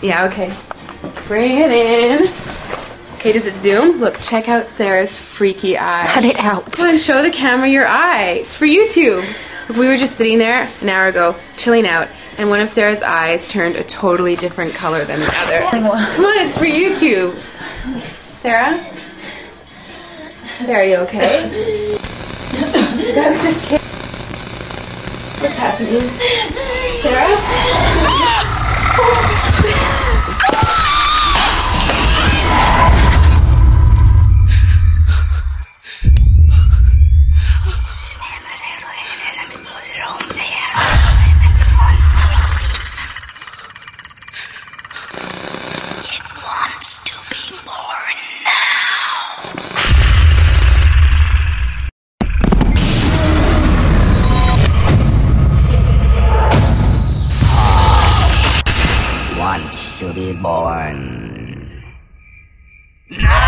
Yeah, okay. Bring it in. Okay, does it zoom? Look, check out Sarah's freaky eye. Cut it out. Come on, show the camera your eye. It's for YouTube. Look, we were just sitting there an hour ago, chilling out, and one of Sarah's eyes turned a totally different color than the other. Come on, it's for YouTube. Sarah? Sarah, are you okay? That was just kidding. What's happening? Sarah? It wants to be born now. Wants to be born. No!